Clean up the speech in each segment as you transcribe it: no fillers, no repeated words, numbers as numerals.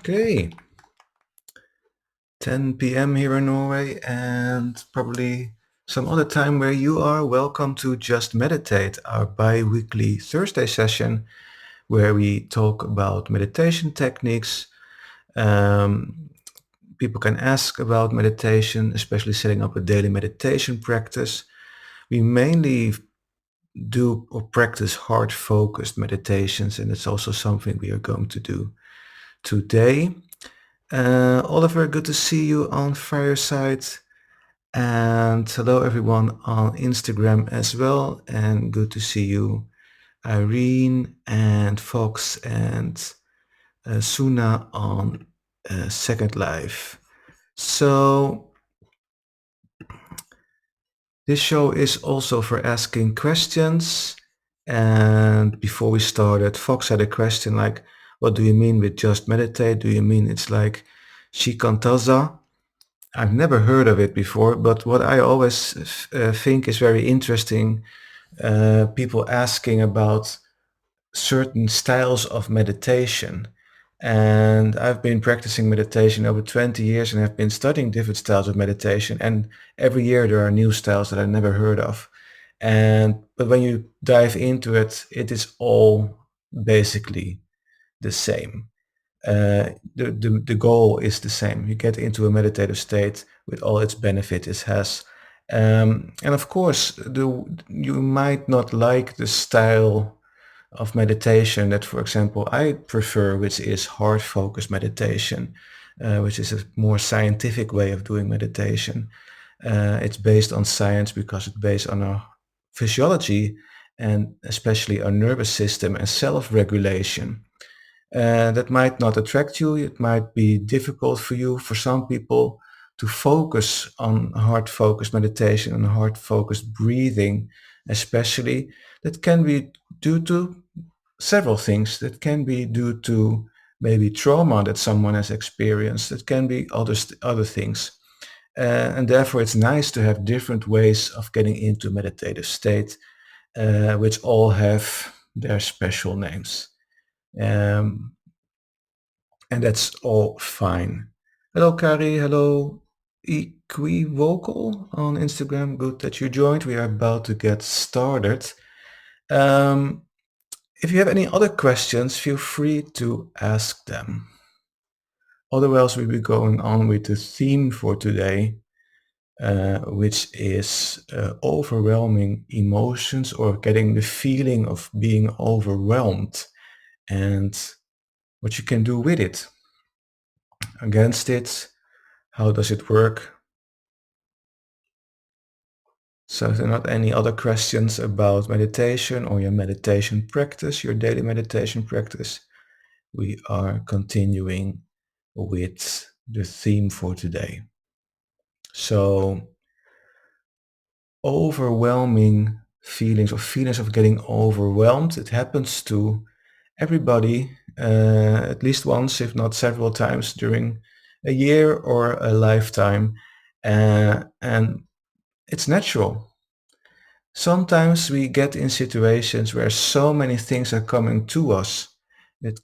Okay, 10 p.m. here in Norway and probably some other time where you are. Welcome to Just Meditate, our bi-weekly Thursday session where we talk about meditation techniques. Um, People can ask about meditation, especially setting up a daily meditation practice. We mainly do or practice heart focused meditations, and it's also something we are going to do today. Oliver, good to see you on Fireside. And hello everyone on Instagram as well. And good to see you, Irene and Fox and Suna on Second Life. So this show is also for asking questions. And before we started, Fox had a question like, what do you mean with just meditate? Do you mean it's like shikantaza? I've never heard of it before, but what I always think is very interesting, people asking about certain styles of meditation. And I've been practicing meditation over 20 years and have been studying different styles of meditation. And every year there are new styles that I never heard of. But when you dive into it, it is all basically the same. The goal is the same. You get into a meditative state with all its benefit it has. And of course, you might not like the style of meditation that, for example, I prefer, which is heart focused meditation, which is a more scientific way of doing meditation. It's based on science because it's based on our physiology and especially our nervous system and self-regulation. That might not attract you. It might be difficult for you, for some people, to focus on heart-focused meditation and heart-focused breathing, especially. That can be due to several things. That can be due to maybe trauma that someone has experienced. It can be other things. And therefore, it's nice to have different ways of getting into meditative state, which all have their special names. Um, and that's all fine. Hello, Kari. Hello, Equivocal on Instagram. Good that you joined. We are about to get started. Um, if you have any other questions, feel free to ask them. Otherwise, we'll be going on with the theme for today, which is overwhelming emotions or getting the feeling of being overwhelmed and what you can do with it, against it. How does it work? So if there are not any other questions about meditation or your meditation practice, your daily meditation practice, we are continuing with the theme for today. So overwhelming feelings or feelings of getting overwhelmed, it happens to everybody at least once, if not several times during a year or a lifetime. And it's natural. Sometimes we get in situations where so many things are coming to us. It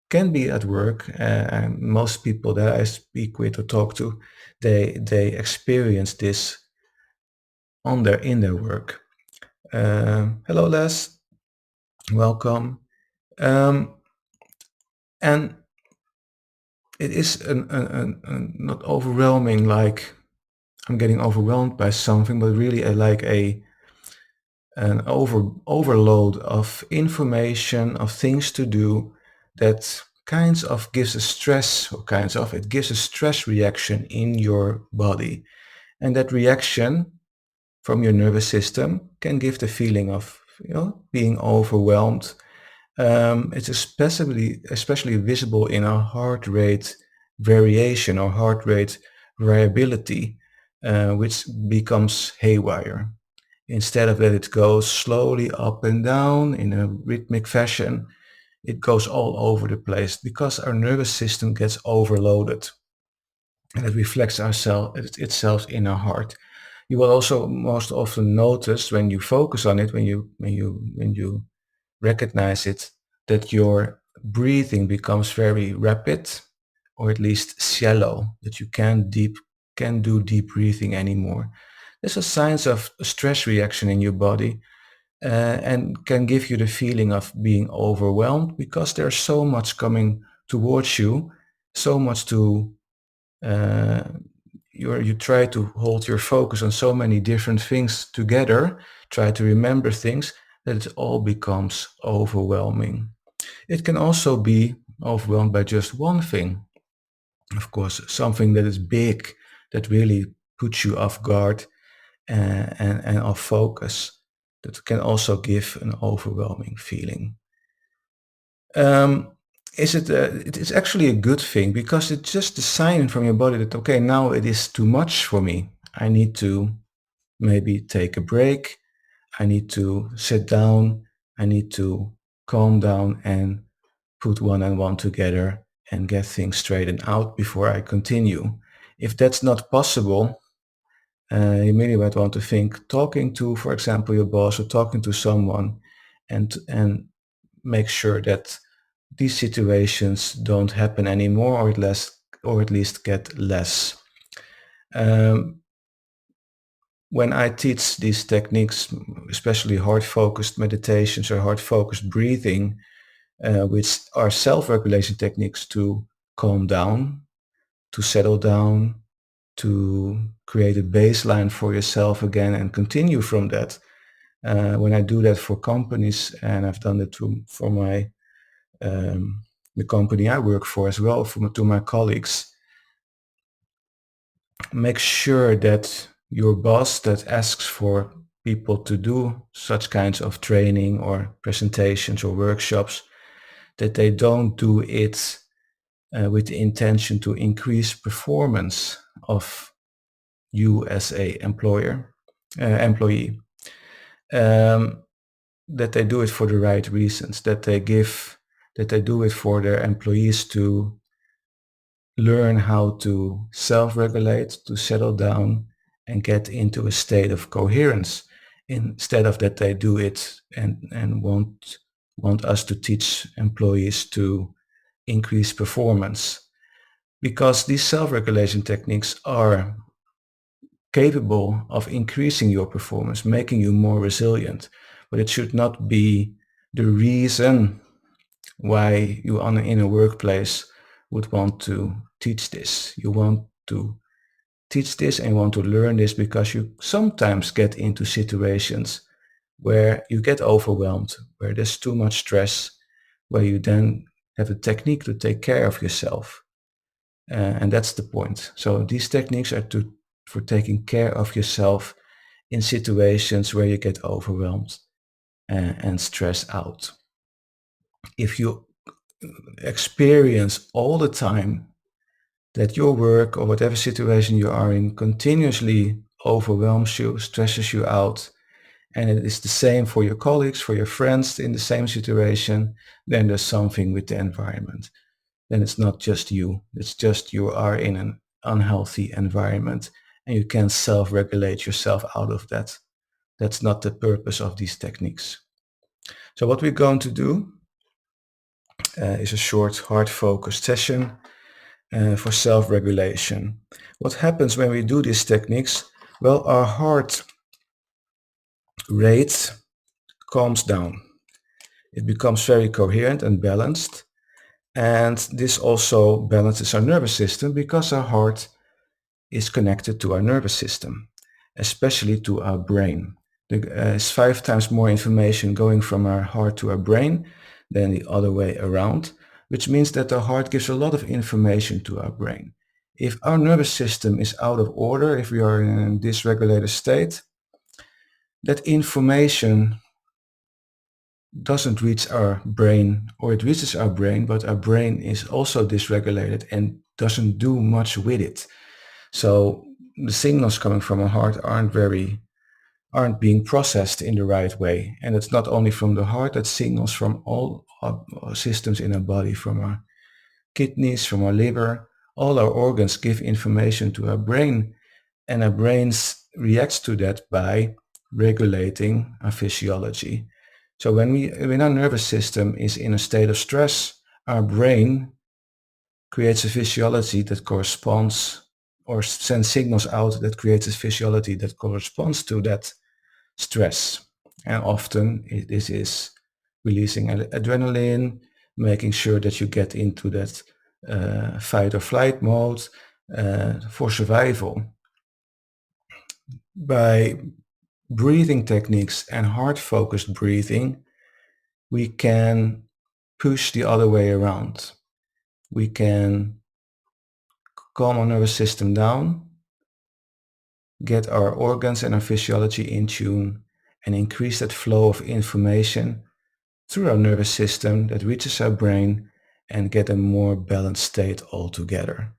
can be at work, and most people that I speak with or talk to, they experience this in their work. Hello, Les. Welcome. Um, and it is not overwhelming, like I'm getting overwhelmed by something, but really like an overload of information, of things to do, that kinds of gives a stress, or kinds of it gives a stress reaction in your body. And that reaction from your nervous system can give the feeling of being overwhelmed. It's especially visible in our heart rate variation or heart rate variability, which becomes haywire. Instead of that it goes slowly up and down in a rhythmic fashion, it goes all over the place because our nervous system gets overloaded, and it reflects itself in our heart. You will also most often notice when you focus on it, when you recognize it, that your breathing becomes very rapid, or at least shallow, that you can't do deep breathing anymore. There's a signs of a stress reaction in your body, and can give you the feeling of being overwhelmed because there's so much coming towards you, so much to uh, you try to hold your focus on so many different things together, try to remember things, that it all becomes overwhelming. It can also be overwhelmed by just one thing, of course, something that is big, that really puts you off guard, and off focus. That can also give an overwhelming feeling. Um, it's actually a good thing because it's just a sign from your body that, okay, now it is too much for me. I need to maybe take a break. I need to sit down. I need to calm down and put one and one together and get things straightened out before I continue. If that's not possible, you maybe might want to think talking to, for example, your boss or talking to someone, and make sure that these situations don't happen anymore, or at least get less. Um, when I teach these techniques, especially heart-focused meditations or heart-focused breathing, which are self-regulation techniques to calm down, to settle down, to create a baseline for yourself again and continue from that. When I do that for companies, and I've done it for my the company I work for as well, to my colleagues, make sure that your boss that asks for people to do such kinds of training or presentations or workshops, that they don't do it with the intention to increase performance of you as a employee. Um, that they do it for the right reasons, that they do it for their employees to learn how to self-regulate, to settle down and get into a state of coherence, instead of that they do it and want us to teach employees to increase performance. Because these self-regulation techniques are capable of increasing your performance, making you more resilient, but it should not be the reason why you in a workplace would want to teach this. You want to teach this and want to learn this because you sometimes get into situations where you get overwhelmed, where there's too much stress, where you then have a technique to take care of yourself. And that's the point. So these techniques are for taking care of yourself in situations where you get overwhelmed and stressed out. If you experience all the time that your work or whatever situation you are in continuously overwhelms you, stresses you out, and it is the same for your colleagues, for your friends in the same situation, then there's something with the environment. Then it's not just you, it's just you are in an unhealthy environment and you can't self-regulate yourself out of that. That's not the purpose of these techniques. So what we're going to do is a short heart-focused session for self-regulation. What happens when we do these techniques? Well, our heart rate calms down. It becomes very coherent and balanced. And this also balances our nervous system because our heart is connected to our nervous system, especially to our brain. There's 5 times more information going from our heart to our brain than the other way around, which means that the heart gives a lot of information to our brain. If our nervous system is out of order, if we are in a dysregulated state, that information doesn't reach our brain, or it reaches our brain, but our brain is also dysregulated and doesn't do much with it. So the signals coming from our heart aren't being processed in the right way. And it's not only from the heart, that signals from all our systems in our body, from our kidneys, from our liver. All our organs give information to our brain, and our brains reacts to that by regulating our physiology. So when our nervous system is in a state of stress, our brain creates a physiology that corresponds, or sends signals out that creates a physiology that corresponds to that stress. And often this is releasing adrenaline, making sure that you get into that fight or flight mode for survival. By breathing techniques and heart-focused breathing, we can push the other way around. We can calm our nervous system down, get our organs and our physiology in tune, and increase that flow of information through our nervous system that reaches our brain and get a more balanced state altogether.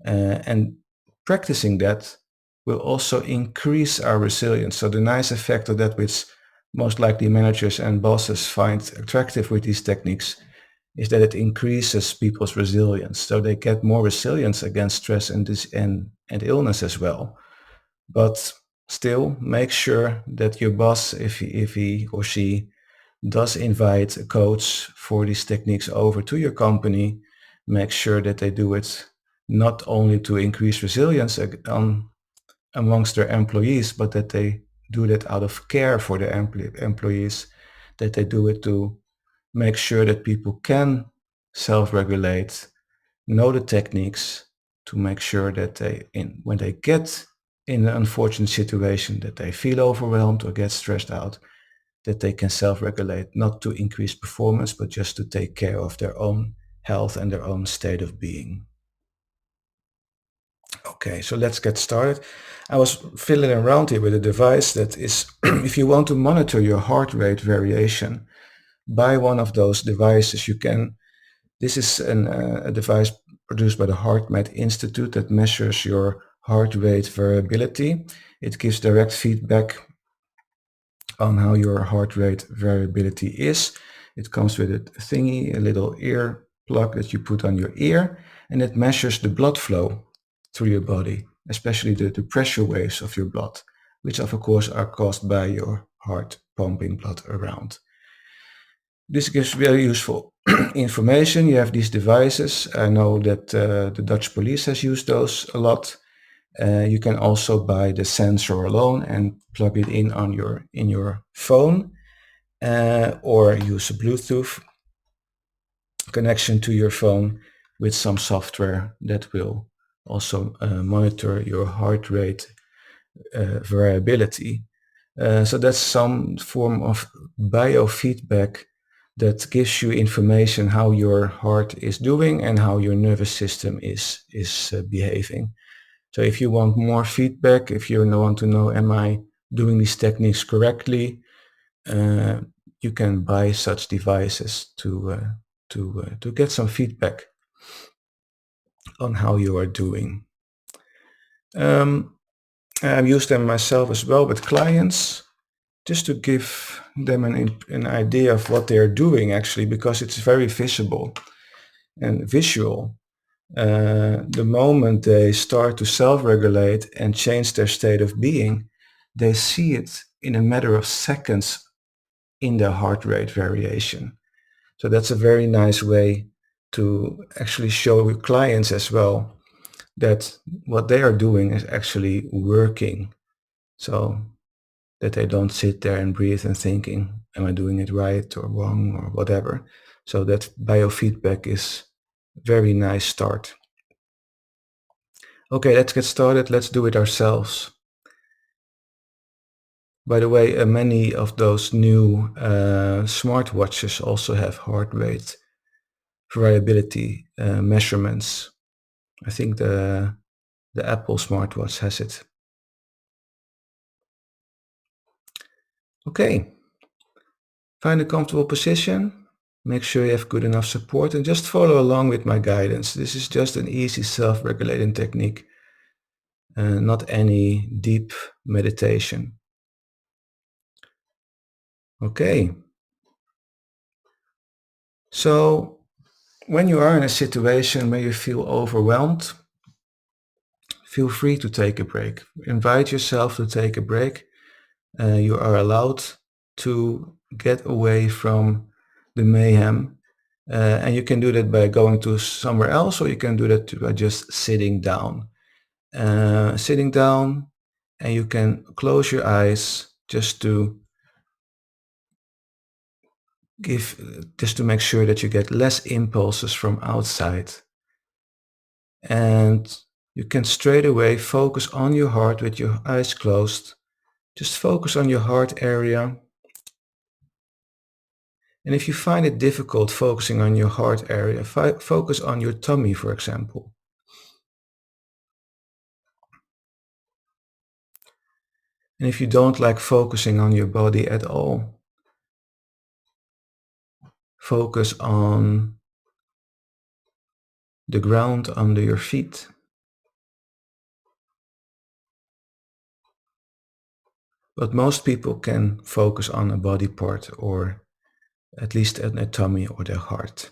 And practicing that will also increase our resilience. So the nice effect of that, which most likely managers and bosses find attractive with these techniques, is that it increases people's resilience. So they get more resilience against stress and illness as well. But still, make sure that your boss, if he or she does invite a coach for these techniques over to your company, make sure that they do it not only to increase resilience amongst their employees, but that they do that out of care for their employees, that they do it to make sure that people can self-regulate, know the techniques, to make sure that when they get in an unfortunate situation, that they feel overwhelmed or get stressed out, that they can self-regulate, not to increase performance, but just to take care of their own health and their own state of being. Okay, so let's get started. I was fiddling around here with a device that is, if you want to monitor your heart rate variation, buy one of those devices. This is a device produced by the HeartMath Institute that measures your heart rate variability. It gives direct feedback on how your heart rate variability is. It comes with a thingy, a little ear plug that you put on your ear, and it measures the blood flow through your body, especially the pressure waves of your blood, which of course are caused by your heart pumping blood around. This gives very useful information. You have these devices. I know that the Dutch police has used those a lot. You can also buy the sensor alone and plug it in your phone, or use a Bluetooth connection to your phone with some software that will also monitor your heart rate variability. So that's some form of biofeedback that gives you information how your heart is doing and how your nervous system is behaving. So if you want more feedback, if you want to know, am I doing these techniques correctly, you can buy such devices to get some feedback on how you are doing. I've used them myself as well with clients, just to give them an idea of what they're doing actually, because it's very visible and visual. The moment they start to self-regulate and change their state of being, they see it in a matter of seconds in their heart rate variation. So that's a very nice way to actually show clients as well that what they are doing is actually working. So that they don't sit there and breathe and thinking, am I doing it right or wrong or whatever. So that biofeedback is a very nice start. Okay, let's get started. Let's do it ourselves. By the way, many of those new smartwatches also have heart rate variability measurements. I think the Apple smartwatch has it. Okay, find a comfortable position. Make sure you have good enough support and just follow along with my guidance. This is just an easy self-regulating technique, not any deep meditation. Okay. So when you are in a situation where you feel overwhelmed, feel free to take a break. Invite yourself to take a break. You are allowed to get away from the mayhem And you can do that by going to somewhere else, or you can do that by just sitting down. Sitting down, and you can close your eyes just to make sure that you get less impulses from outside. And you can straight away focus on your heart with your eyes closed. Just focus on your heart area. And if you find it difficult focusing on your heart area, focus on your tummy, for example. And if you don't like focusing on your body at all, focus on the ground under your feet. But most people can focus on a body part, or at least an tummy or their heart.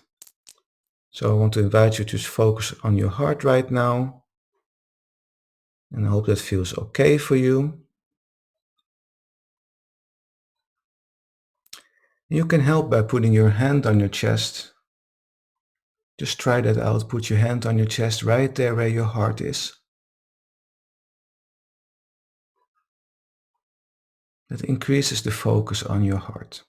So I want to invite you to focus on your heart right now. And I hope that feels okay for you. You can help by putting your hand on your chest. Just try that out. Put your hand on your chest right there where your heart is. That increases the focus on your heart.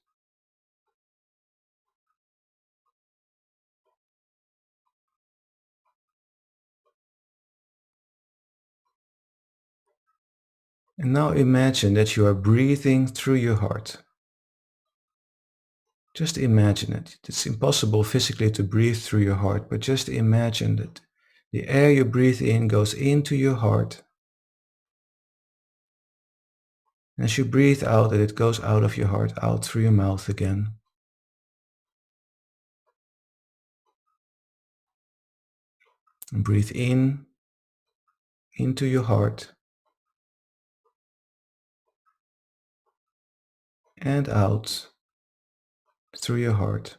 And now imagine that you are breathing through your heart. Just imagine it. It's impossible physically to breathe through your heart, but just imagine that the air you breathe in goes into your heart. And as you breathe out, that it goes out of your heart, out through your mouth again. And breathe in, into your heart, and out through your heart.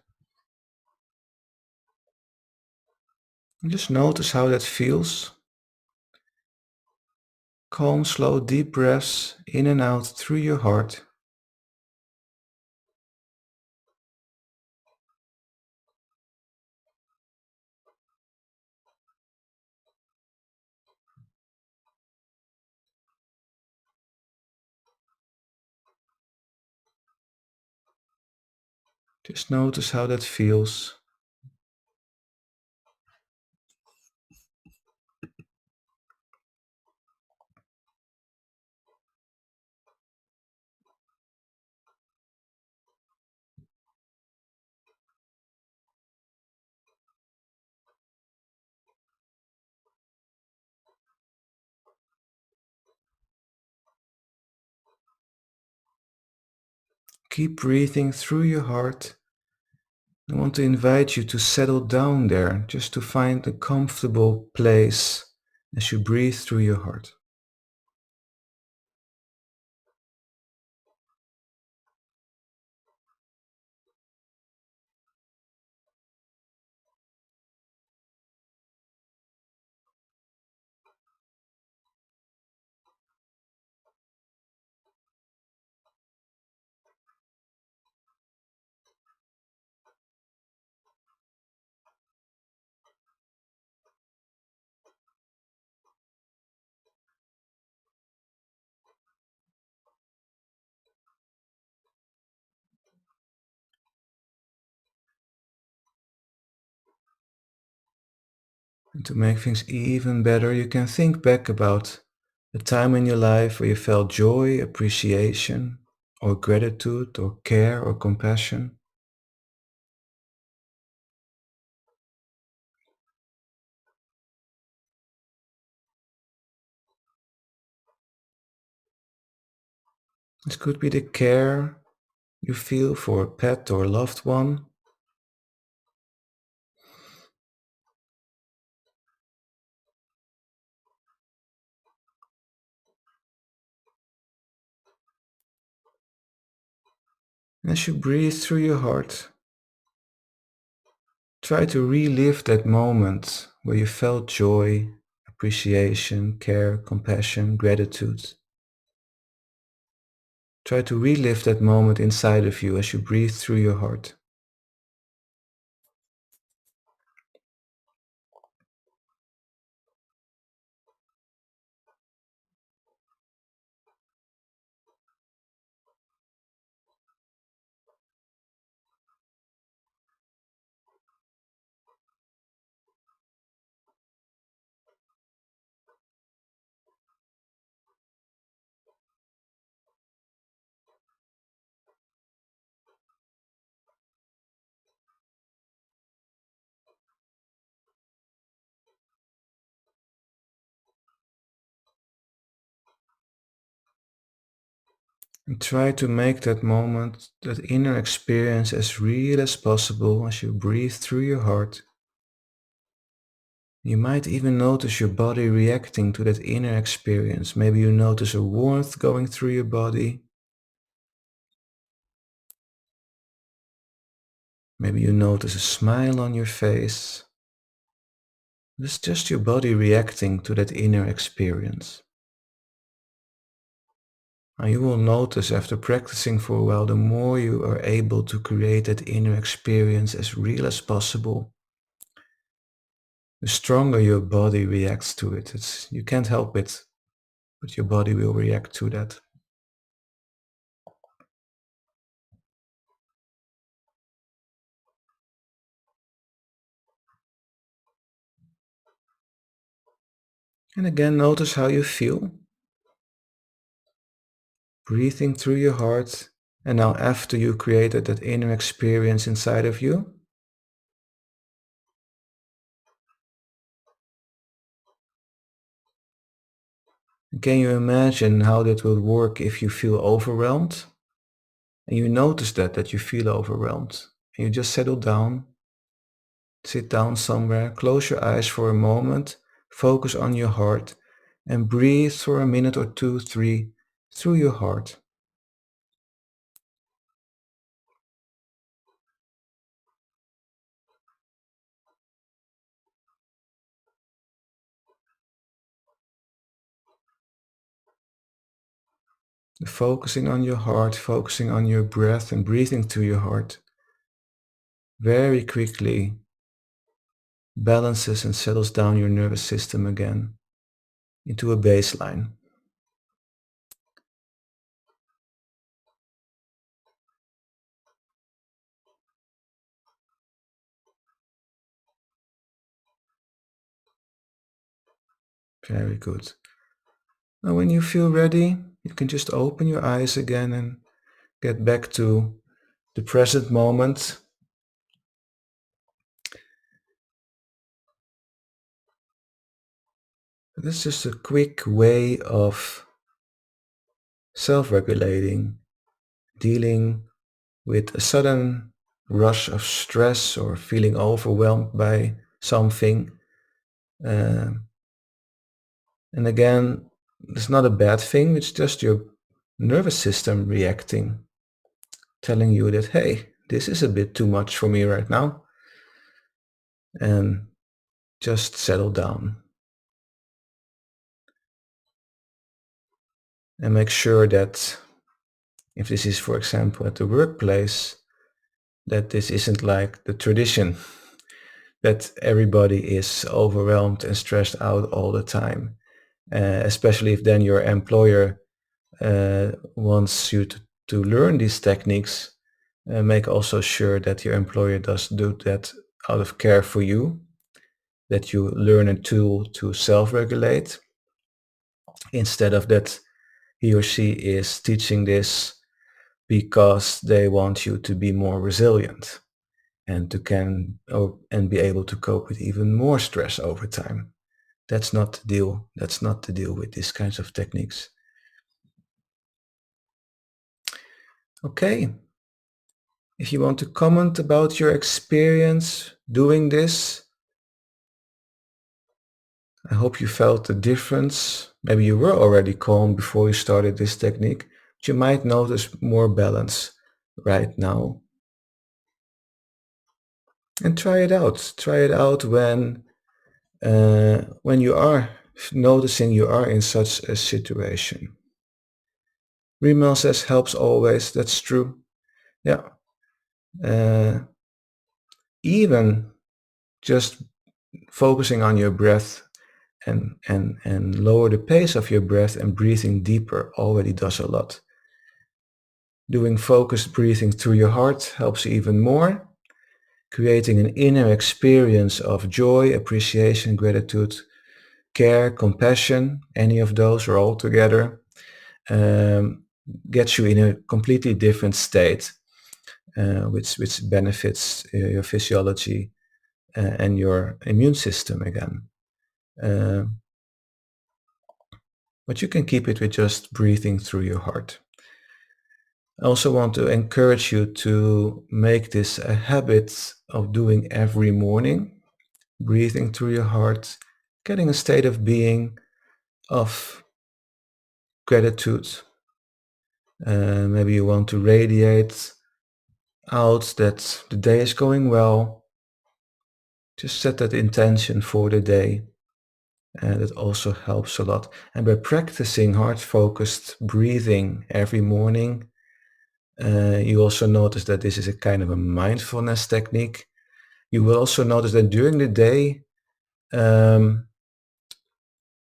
And just notice how that feels. Calm, slow, deep breaths in and out through your heart. Just notice how that feels. Keep breathing through your heart. I want to invite you to settle down there, just to find a comfortable place as you breathe through your heart. And to make things even better, you can think back about a time in your life where you felt joy, appreciation, or gratitude, or care, or compassion. This could be the care you feel for a pet or loved one. As you breathe through your heart, try to relive that moment where you felt joy, appreciation, care, compassion, gratitude. Try to relive that moment inside of you as you breathe through your heart. And try to make that moment, that inner experience, as real as possible as you breathe through your heart. You might even notice your body reacting to that inner experience. Maybe you notice a warmth going through your body. Maybe you notice a smile on your face. It's just your body reacting to that inner experience. And you will notice after practicing for a while, the more you are able to create that inner experience as real as possible, the stronger your body reacts to it. You can't help it, but your body will react to that. And again, notice how you feel, breathing through your heart. And now after you created that inner experience inside of you, can you imagine how that will work if you feel overwhelmed? And you notice that you feel overwhelmed. And you just settle down, sit down somewhere, close your eyes for a moment, focus on your heart, and breathe for a minute or two, three through your heart. Focusing on your heart, focusing on your breath and breathing through your heart very quickly balances and settles down your nervous system again into a baseline. Very good. Now when you feel ready, you can just open your eyes again and get back to the present moment. This is just a quick way of self-regulating, dealing with a sudden rush of stress or feeling overwhelmed by something. Um, and again, it's not a bad thing, it's just your nervous system reacting, telling you that, hey, this is a bit too much for me right now. And just settle down and make sure that if this is, for example, at the workplace, that this isn't like the tradition that everybody is overwhelmed and stressed out all the time. Especially if then your employer wants you to learn these techniques, make also sure that your employer does do that out of care for you, that you learn a tool to self-regulate instead of that he or she is teaching this because they want you to be more resilient and and be able to cope with even more stress over time. That's not the deal. That's not the deal with these kinds of techniques. Okay. If you want to comment about your experience doing this, I hope you felt the difference. Maybe you were already calm before you started this technique, but you might notice more balance right now. And try it out. Try it out when you are noticing you are in such a situation. Riemel says helps always. That's true. Yeah. Uh, even just focusing on your breath and lower the pace of your breath and breathing deeper already does a lot. Doing focused breathing through your heart helps even more. Creating an inner experience of joy, appreciation, gratitude, care, compassion, any of those or all together, um, gets you in a completely different state, which benefits your physiology and your immune system again. Uh, but you can keep it with just breathing through your heart. I also want to encourage you to make this a habit of doing every morning, breathing through your heart, getting a state of being of gratitude. Maybe you want to radiate out that the day is going well. Just set that intention for the day, and it also helps a lot. And by practicing heart-focused breathing every morning, you also notice that this is a kind of a mindfulness technique. You will also notice that during the day, um,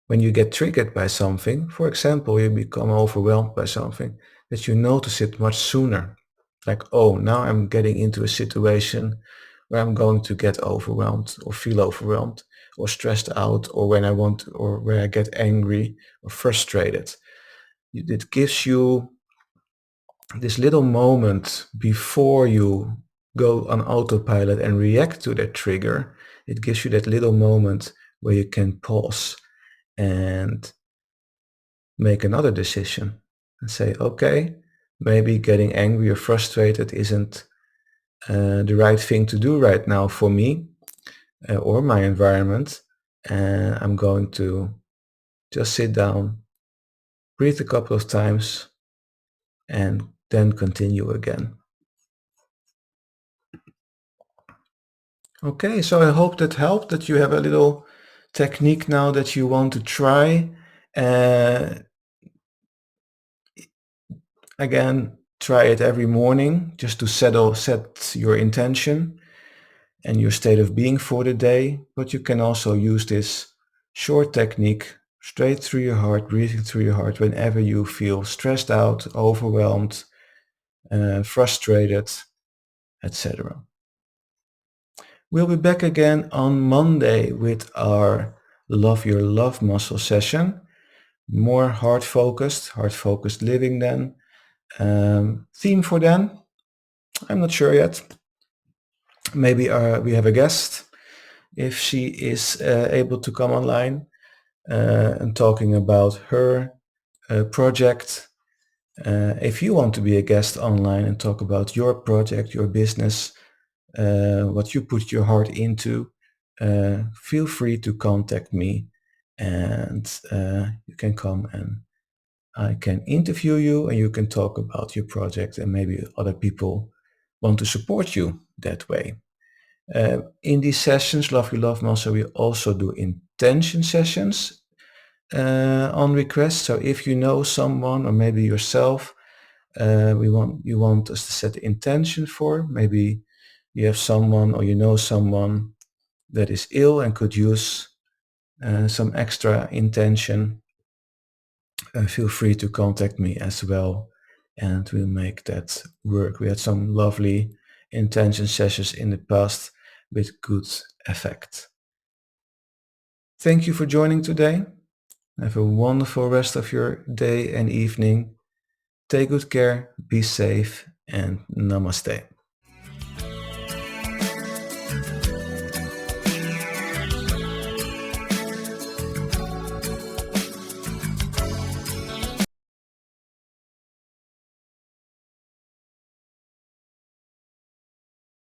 when you get triggered by something, for example, you become overwhelmed by something, that you notice it much sooner. Like, oh, now I'm getting into a situation where I'm going to get overwhelmed or feel overwhelmed or stressed out, or when I want, or where I get angry or frustrated. It gives you this little moment before you go on autopilot and react to that trigger. It gives you that little moment where you can pause and make another decision and say, okay, maybe getting angry or frustrated isn't the right thing to do right now for me or my environment. And I'm going to just sit down, breathe a couple of times, and then continue again. Okay, so I hope that helped, that you have a little technique now that you want to try. Uh, Again, try it every morning just to set your intention and your state of being for the day. But you can also use this short technique straight through your heart, breathing through your heart whenever you feel stressed out, overwhelmed, frustrated, etc. We'll be back again on Monday with our Love Your Love Muscle session. More heart focused living then. Theme for then, I'm not sure yet. Maybe we have a guest if she is able to come online and talking about her project. If you want to be a guest online and talk about your project, your business, what you put your heart into, feel free to contact me, and you can come and I can interview you and you can talk about your project, and maybe other people want to support you that way. In these sessions, Love You Love Muscle, we also do intention sessions on request. So if you know someone or maybe yourself, you want us to set the intention for, maybe you have someone or you know someone that is ill and could use some extra intention, feel free to contact me as well, and we'll make that work. We had some lovely intention sessions in the past with good effect. Thank you for joining today. Have a wonderful rest of your day and evening. Take good care, be safe, and namaste.